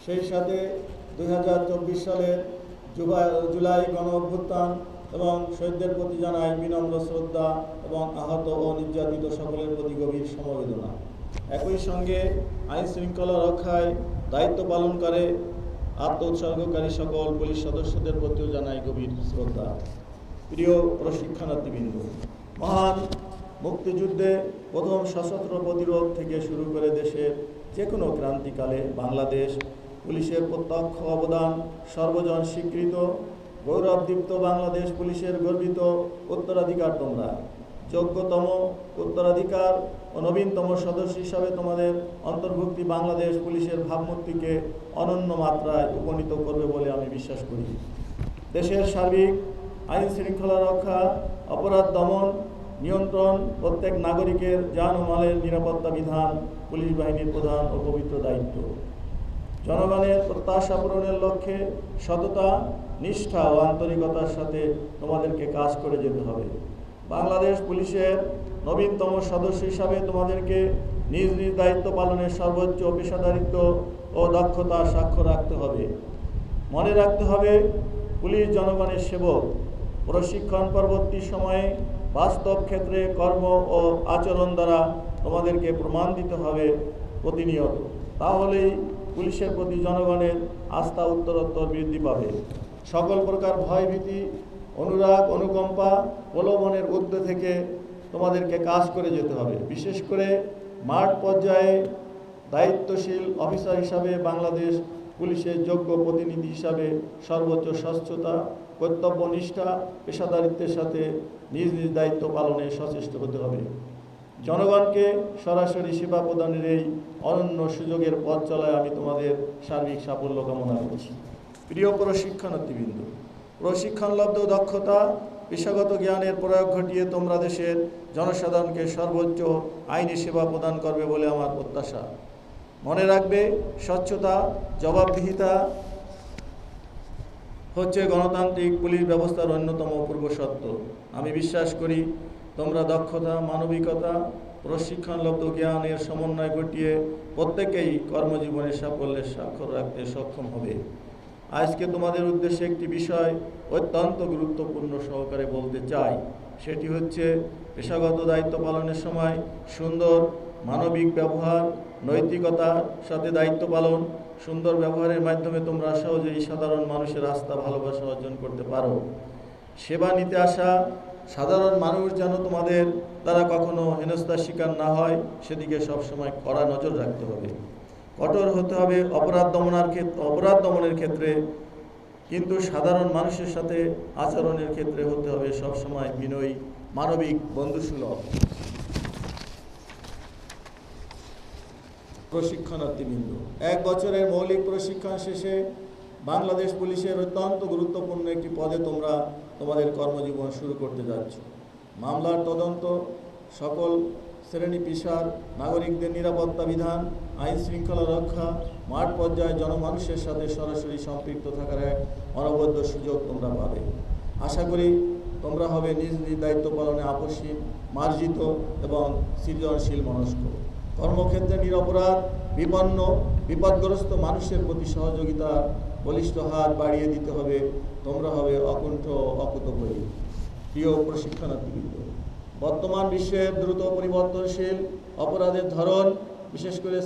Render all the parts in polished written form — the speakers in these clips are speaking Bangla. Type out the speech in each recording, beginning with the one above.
সেই সাথে 2024 সালের জুলাই গণ অভ্যুত্থান এবং শহীদদের প্রতি জানাই বিনম্র শ্রদ্ধা এবং আহত ও নির্যাতিত সকলের প্রতি গভীর সমবেদনা। একই সঙ্গে আইন শৃঙ্খলা রক্ষায় দায়িত্ব পালন করে আত্মোৎসর্গকারী সকল পুলিশ সদস্যদের প্রতিও জানাই গভীর শ্রদ্ধা। প্রিয় প্রশিক্ষণার্থীবৃন্দ, মহান মুক্তিযুদ্ধে প্রথম সশস্ত্র প্রতিরোধ থেকে শুরু করে দেশের যে কোনো ক্রান্তিকালে বাংলাদেশ পুলিশের প্রত্যক্ষ অবদান সর্বজন স্বীকৃত। গৌরবদীপ্ত বাংলাদেশ পুলিশের গর্বিত উত্তরাধিকার তোমরা। যোগ্যতম উত্তরাধিকার ও নবীনতম সদস্য হিসাবে তোমাদের অন্তর্ভুক্তি বাংলাদেশ পুলিশের ভাবমূর্তিকে অনন্য মাত্রায় উপনীত করবে বলে আমি বিশ্বাস করি। দেশের সার্বিক আইন শৃঙ্খলা রক্ষা, অপরাধ দমন, নিয়ন্ত্রণ প্রত্যেক নাগরিকের জান ও মালের নিরাপত্তা বিধান পুলিশ বাহিনীর প্রধান ও পবিত্র দায়িত্ব। জনগণের প্রত্যাশা পূরণের লক্ষ্যে সততা, নিষ্ঠা ও আন্তরিকতার সাথে তোমাদেরকে কাজ করে যেতে হবে। বাংলাদেশ পুলিশের নবীনতম সদস্য হিসাবে তোমাদেরকে নিজ নিজ দায়িত্ব পালনের সর্বোচ্চ পেশাদারিত্ব ও দক্ষতা স্বাক্ষর রাখতে হবে। মনে রাখতে হবে, পুলিশ জনগণের সেবক। প্রশিক্ষণ পরবর্তী সময়ে বাস্তব ক্ষেত্রে কর্ম ও আচরণ দ্বারা তোমাদেরকে প্রমাণ দিতে হবে প্রতিনিয়ত। তাহলেই পুলিশের প্রতি জনগণের আস্থা উত্তরোত্তর বৃদ্ধি পাবে। সকল প্রকার ভয়ভীতি, অনুরাগ, অনুকম্পা, প্রলোভনের ঊর্ধ্বে থেকে তোমাদেরকে কাজ করে যেতে হবে। বিশেষ করে মাঠ পর্যায়ে দায়িত্বশীল অফিসার হিসাবে বাংলাদেশ পুলিশের যোগ্য প্রতিনিধি হিসাবে সর্বোচ্চ স্বচ্ছতা, কর্তব্যনিষ্ঠা, পেশাদারিত্বের সাথে নিজ নিজ দায়িত্ব পালনে সচেষ্ট হতে হবে। জনগণকে সরাসরি সেবা প্রদানের এই অনন্য সুযোগের পথ চলায় আমি তোমাদের সার্বিক সাফল্য কামনা করছি। প্রিয় প্রশিক্ষণার্থীবৃন্দ, প্রশিক্ষণলব্ধ দক্ষতা, পেশাগত জ্ঞানের প্রয়োগ ঘটিয়ে তোমরা দেশের জনসাধারণকে সর্বোচ্চ আইনি সেবা প্রদান করবে বলে আমার প্রত্যাশা। মনে রাখবে, স্বচ্ছতা, জবাবদিহিতা হচ্ছে গণতান্ত্রিক পুলিশ ব্যবস্থার অন্যতম পূর্বশর্ত। আমি বিশ্বাস করি তোমরা দক্ষতা, মানবিকতা, প্রশিক্ষণলব্ধ জ্ঞানের সমন্বয় ঘটিয়ে প্রত্যেকেই কর্মজীবনের সাফল্যের স্বাক্ষর রাখতে সক্ষম হবে। আজকে তোমাদের উদ্দেশ্যে একটি বিষয় অত্যন্ত গুরুত্বপূর্ণ সহকারে বলতে চাই। সেটি হচ্ছে পেশাগত দায়িত্ব পালনের সময় সুন্দর মানবিক ব্যবহার, নৈতিকতার সাথে দায়িত্ব পালন। সুন্দর ব্যবহারের মাধ্যমে তোমরা সহজেই সাধারণ মানুষের আস্থা, ভালোবাসা অর্জন করতে পারো। সেবা নিতে আসা সাধারণ মানুষ যেন তোমাদের দ্বারা কখনো হেনস্থার শিকার না হয়, সেদিকে সবসময় কড়া নজর রাখতে হবে। কঠোর হতে হবে অপরাধ দমনের ক্ষেত্রে, কিন্তু সাধারণ মানুষের সাথে আচরণের ক্ষেত্রে হতে হবে সবসময় বিনয়ী, মানবিক, বন্ধুসুলভ। প্রশিক্ষণার্থীবৃন্দ, 1 বছরের মৌলিক প্রশিক্ষণ শেষে বাংলাদেশ পুলিশের অত্যন্ত গুরুত্বপূর্ণ একটি পদে তোমরা তোমাদের কর্মজীবন শুরু করতে যাচ্ছ। মামলার তদন্ত, সকল শ্রেণী পেশার নাগরিকদের নিরাপত্তা বিধান, আইন শৃঙ্খলা রক্ষা, মাঠ পর্যায়ে জনমানুষের সাথে সরাসরি সম্পৃক্ত থাকার এক অনবদ্য সুযোগ তোমরা পাবে। আশা করি তোমরা হবে নিজ নিজ দায়িত্ব পালনে আপসহীন, মার্জিত এবং সৃজনশীল মনস্ক। কর্মক্ষেত্রে নিরপরাধ, বিপদগ্রস্ত মানুষের প্রতি সহযোগিতার বলিষ্ঠ হাত বাড়িয়ে দিতে হবে। তোমরা হবে অকুণ্ঠ, অকুতোভয়ী। প্রিয় প্রশিক্ষণার্থীবৃন্দ, বর্তমান বিশ্বের দ্রুত পরিবর্তনশীল অপরাধের ধরন, বিশেষ করে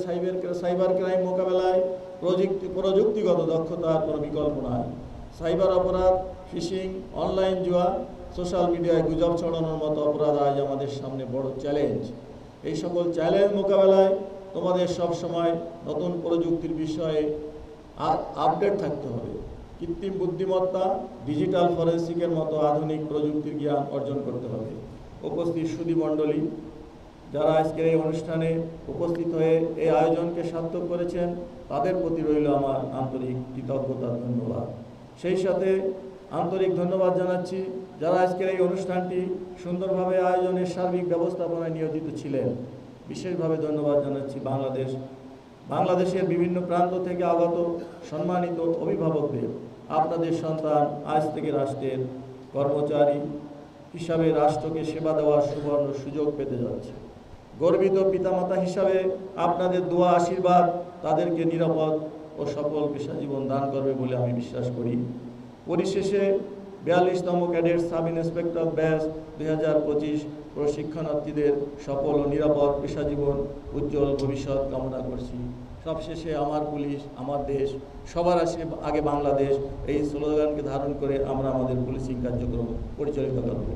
সাইবার ক্রাইম মোকাবেলায় প্রযুক্তিগত দক্ষতার কোনো বিকল্প নাই। সাইবার অপরাধ, ফিশিং, অনলাইন জুয়া, সোশ্যাল মিডিয়ায় গুজব ছড়ানোর মতো অপরাধ আজ আমাদের সামনে বড় চ্যালেঞ্জ। এই সকল চ্যালেঞ্জ মোকাবেলায় তোমাদের সবসময় নতুন প্রযুক্তির বিষয়ে আপডেট থাকতে হবে। কৃত্রিম বুদ্ধিমত্তা, ডিজিটাল ফরেন্সিকের মতো আধুনিক প্রযুক্তির জ্ঞান অর্জন করতে হবে। উপস্থিত সুধীমণ্ডলী, যারা আজকের এই অনুষ্ঠানে উপস্থিত হয়ে এই আয়োজনকে সার্থক করেছেন, তাদের প্রতি রইল আমার আন্তরিক কৃতজ্ঞতা, ধন্যবাদ। সেই সাথে আন্তরিক ধন্যবাদ জানাচ্ছি যারা আজকের এই অনুষ্ঠানটি সুন্দরভাবে আয়োজনের সার্বিক ব্যবস্থাপনায় নিয়োজিত ছিলেন। বিশেষভাবে ধন্যবাদ জানাচ্ছি বাংলাদেশের বিভিন্ন প্রান্ত থেকে আগত সম্মানিত অভিভাবকদের। আপনাদের সন্তান আজ থেকে রাষ্ট্রের কর্মচারী হিসাবে রাষ্ট্রকে সেবা দেওয়ার সুবর্ণ সুযোগ পেতে যাচ্ছে। গর্বিত পিতামাতা হিসাবে আপনাদের দোয়া, আশীর্বাদ তাদেরকে নিরাপদ ও সফল পেশা জীবন দান করবে বলে আমি বিশ্বাস করি। পরিশেষে 42তম ক্যাডেট সাব ইন্সপেক্টর ব্যাচ 2025 প্রশিক্ষণার্থীদের সফল ও নিরাপদ পেশা জীবন উজ্জ্বল ভবিষ্যৎ কামনা করছি। সবশেষে আমার পুলিশ, আমার দেশ, সবার আগে বাংলাদেশ এই স্লোগানকে ধারণ করে আমরা আমাদের পুলিশিং কার্যক্রম পরিচালিত করব।